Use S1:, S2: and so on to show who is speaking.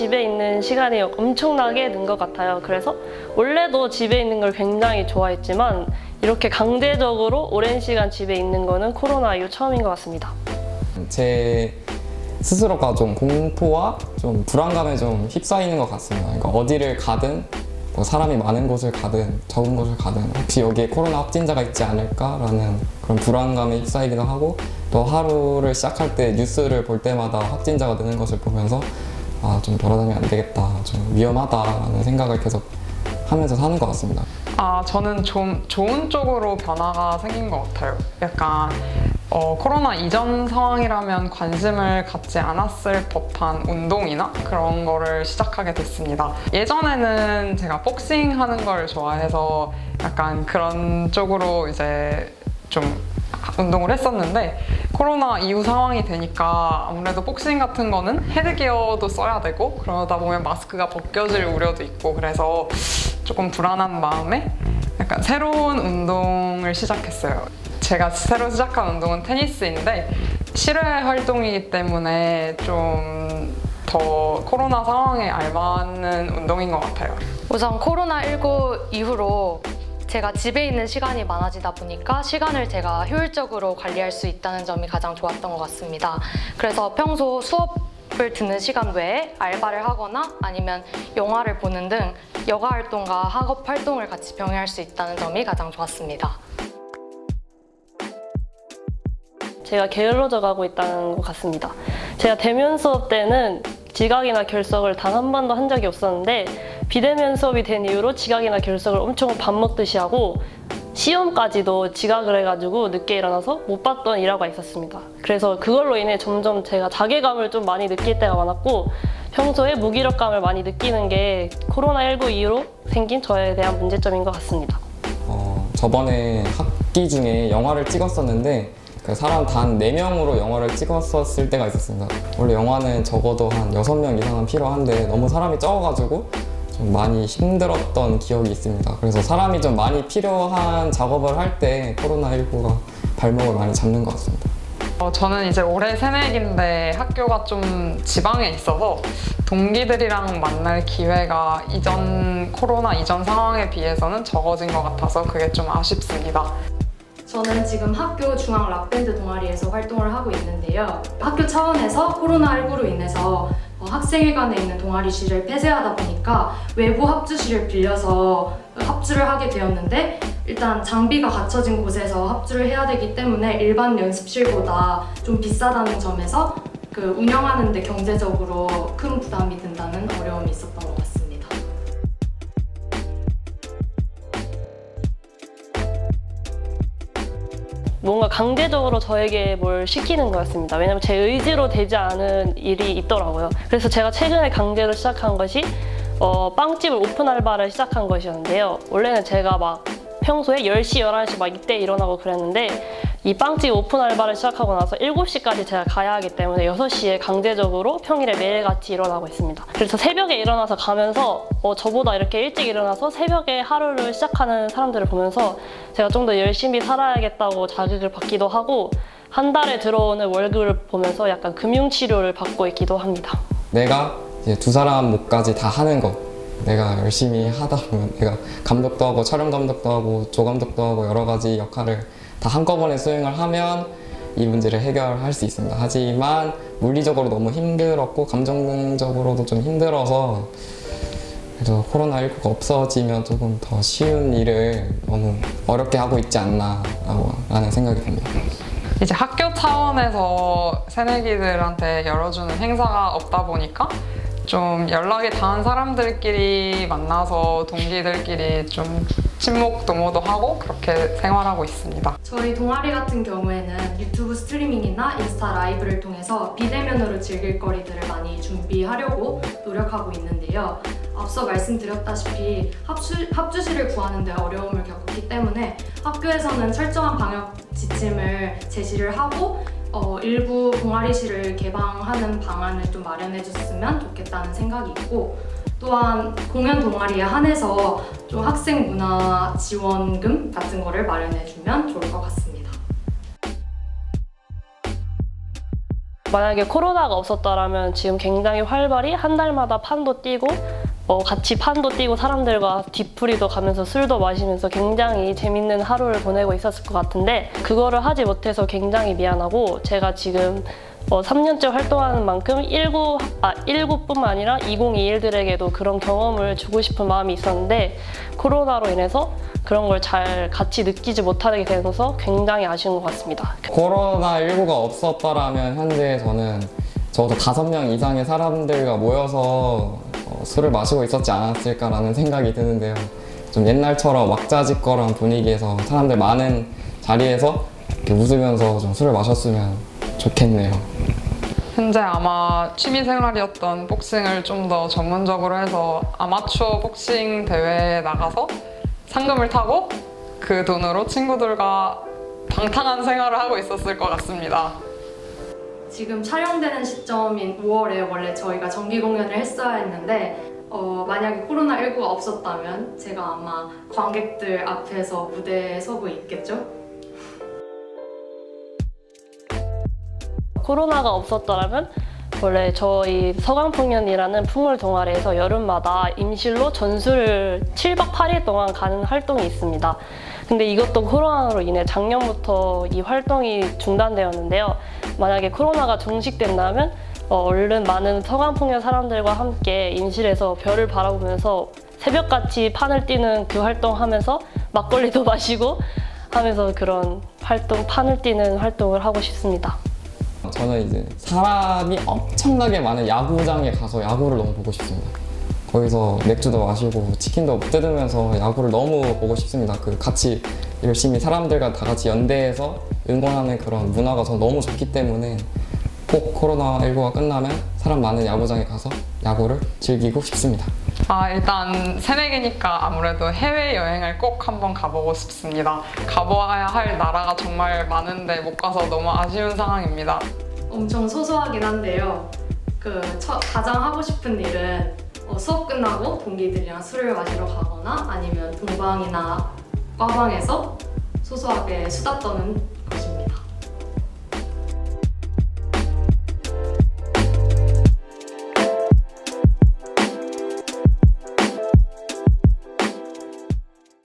S1: 집에 있는 시간이 엄청나게 는 것 같아요. 그래서 원래도 집에 있는 걸 굉장히 좋아했지만 이렇게 강제적으로 오랜 시간 집에 있는 거는 코로나 이후 처음인 것 같습니다.
S2: 제 스스로가 좀 공포와 좀 불안감에 좀 휩싸이는 것 같습니다. 그러니까 어디를 가든 뭐 사람이 많은 곳을 가든 적은 곳을 가든 혹시 여기에 코로나 확진자가 있지 않을까라는 그런 불안감에 휩싸이기도 하고, 또 하루를 시작할 때 뉴스를 볼 때마다 확진자가 느는 것을 보면서 좀 돌아다니면 안 되겠다, 좀 위험하다라는 생각을 계속 하면서 사는 것 같습니다.
S3: 저는 좀 좋은 쪽으로 변화가 생긴 것 같아요. 약간 코로나 이전 상황이라면 관심을 갖지 않았을 법한 운동이나 그런 거를 시작하게 됐습니다. 예전에는 제가 복싱 하는 걸 좋아해서 약간 그런 쪽으로 이제 좀 운동을 했었는데, 코로나 이후 상황이 되니까 아무래도 복싱 같은 거는 헤드기어도 써야 되고 그러다 보면 마스크가 벗겨질 우려도 있고, 그래서 조금 불안한 마음에 약간 새로운 운동을 시작했어요. 제가 새로 시작한 운동은 테니스인데 실외 활동이기 때문에 좀 더 코로나 상황에 알맞는 운동인 것 같아요.
S4: 우선 코로나19 이후로 제가 집에 있는 시간이 많아지다 보니까 시간을 제가 효율적으로 관리할 수 있다는 점이 가장 좋았던 것 같습니다. 그래서 평소 수업을 듣는 시간 외에 알바를 하거나 아니면 영화를 보는 등 여가 활동과 학업 활동을 같이 병행할 수 있다는 점이 가장 좋았습니다.
S1: 제가 게을러져 가고 있다는 것 같습니다. 제가 대면 수업 때는 지각이나 결석을 단 한 번도 한 적이 없었는데, 비대면 수업이 된 이후로 지각이나 결석을 엄청 밥 먹듯이 하고 시험까지도 지각을 해가지고 늦게 일어나서 못 봤던 일화가 있었습니다. 그래서 그걸로 인해 점점 제가 자괴감을 좀 많이 느낄 때가 많았고, 평소에 무기력감을 많이 느끼는 게 코로나19 이후로 생긴 저에 대한 문제점인 것 같습니다.
S2: 저번에 학기 중에 영화를 찍었었는데 그 사람 단 4명으로 영화를 찍었었을 때가 있었습니다. 원래 영화는 적어도 한 6명 이상은 필요한데 너무 사람이 적어가지고 좀 많이 힘들었던 기억이 있습니다. 그래서 사람이 좀 많이 필요한 작업을 할 때 코로나19가 발목을 많이 잡는 것 같습니다.
S3: 저는 이제 올해 새내기인데 학교가 좀 지방에 있어서 동기들이랑 만날 기회가 코로나 이전 상황에 비해서는 적어진 것 같아서 그게 좀 아쉽습니다.
S4: 저는 지금 학교 중앙 락밴드 동아리에서 활동을 하고 있는데요. 학교 차원에서 코로나19로 인해서 학생회관에 있는 동아리실을 폐쇄하다 보니까 외부 합주실을 빌려서 합주를 하게 되었는데, 일단 장비가 갖춰진 곳에서 합주를 해야 되기 때문에 일반 연습실보다 좀 비싸다는 점에서 운영하는 데 경제적으로 큰 부담이 든다는 어려움이 있었던 것 같습니다.
S1: 뭔가 강제적으로 저에게 뭘 시키는 거였습니다. 왜냐면 제 의지로 되지 않은 일이 있더라고요. 그래서 제가 최근에 강제로 시작한 것이 빵집을 오픈 알바를 시작한 것이었는데요. 원래는 제가 막 평소에 10시, 11시 막 이때 일어나고 그랬는데, 이 빵집 오픈 알바를 시작하고 나서 7시까지 제가 가야 하기 때문에 6시에 강제적으로 평일에 매일같이 일어나고 있습니다. 그래서 새벽에 일어나서 가면서 저보다 이렇게 일찍 일어나서 새벽에 하루를 시작하는 사람들을 보면서 제가 좀 더 열심히 살아야겠다고 자극을 받기도 하고, 한 달에 들어오는 월급을 보면서 약간 금융치료를 받고 있기도 합니다.
S2: 내가 이제 두 사람 목까지 다 하는 것, 내가 열심히 하다 보면 내가 감독도 하고 촬영 감독도 하고 조감독도 하고 여러 가지 역할을 다 한꺼번에 수행을 하면 이 문제를 해결할 수 있습니다. 하지만 물리적으로 너무 힘들었고 감정적으로도 좀 힘들어서, 그래서 코로나19가 없어지면 조금 더 쉬운 일을 너무 어렵게 하고 있지 않나 라는 생각이 듭니다.
S3: 이제 학교 차원에서 새내기들한테 열어주는 행사가 없다 보니까 좀 연락이 닿은 사람들끼리 만나서 동기들끼리 좀 친목 도모도 하고 그렇게 생활하고 있습니다.
S4: 저희 동아리 같은 경우에는 유튜브 스트리밍이나 인스타 라이브를 통해서 비대면으로 즐길 거리들을 많이 준비하려고 노력하고 있는데요. 앞서 말씀드렸다시피 합주실을 구하는 데 어려움을 겪었기 때문에 학교에서는 철저한 방역 지침을 제시를 하고 일부 동아리실을 개방하는 방안을 좀 마련해 줬으면 좋겠다는 생각이 있고, 또한 공연 동아리에 한해서 좀 학생 문화 지원금 같은 거를 마련해 주면 좋을 것 같습니다.
S1: 만약에 코로나가 없었더라면 지금 굉장히 활발히 한 달마다 판도 뛰고 같이 판도 뛰고 사람들과 뒤풀이도 가면서 술도 마시면서 굉장히 재밌는 하루를 보내고 있었을 것 같은데 그거를 하지 못해서 굉장히 미안하고 제가 지금 3년째 활동하는 만큼 19뿐만 아니라 2021들에게도 그런 경험을 주고 싶은 마음이 있었는데 코로나로 인해서 그런 걸 잘 같이 느끼지 못하게 되면서 굉장히 아쉬운 것 같습니다.
S2: 코로나19가 없었더라면 현재 저는 적어도 5명 이상의 사람들과 모여서 술을 마시고 있었지 않았을까라는 생각이 드는데요. 좀 옛날처럼 왁자지껄한 분위기에서 사람들 많은 자리에서 이렇게 웃으면서 좀 술을 마셨으면 좋겠네요.
S3: 현재 아마 취미생활이었던 복싱을 좀 더 전문적으로 해서 아마추어 복싱 대회에 나가서 상금을 타고 그 돈으로 친구들과 방탕한 생활을 하고 있었을 것 같습니다.
S4: 지금 촬영되는 시점인 5월에 원래 저희가 정기 공연을 했어야 했는데 만약에 코로나19가 없었다면 제가 아마 관객들 앞에서 무대에 서고 있겠죠?
S1: 코로나가 없었더라면 원래 저희 서강풍년이라는 풍물 동아리에서 여름마다 임실로 전술을 7박 8일 동안 가는 활동이 있습니다. 근데 이것도 코로나로 인해 작년부터 이 활동이 중단되었는데요. 만약에 코로나가 종식된다면 얼른 많은 서강풍년 사람들과 함께 임실에서 별을 바라보면서 새벽같이 판을 뛰는 그 활동하면서 막걸리도 마시고 하면서 그런 판을 뛰는 활동을 하고 싶습니다.
S2: 저는 이제 사람이 엄청나게 많은 야구장에 가서 야구를 너무 보고 싶습니다. 거기서 맥주도 마시고 치킨도 뜯으면서 야구를 너무 보고 싶습니다. 같이 열심히 사람들과 다 같이 연대해서 응원하는 그런 문화가 저는 너무 좋기 때문에 꼭 코로나19가 끝나면 사람 많은 야구장에 가서 야구를 즐기고 싶습니다.
S3: 일단 새내기니까 아무래도 해외여행을 꼭 한번 가보고 싶습니다. 가봐야 할 나라가 정말 많은데 못 가서 너무 아쉬운 상황입니다.
S4: 엄청 소소하긴 한데요. 가장 하고 싶은 일은 수업 끝나고 동기들이랑 술을 마시러 가거나 아니면 동방이나 과방에서 소소하게 수다 떠는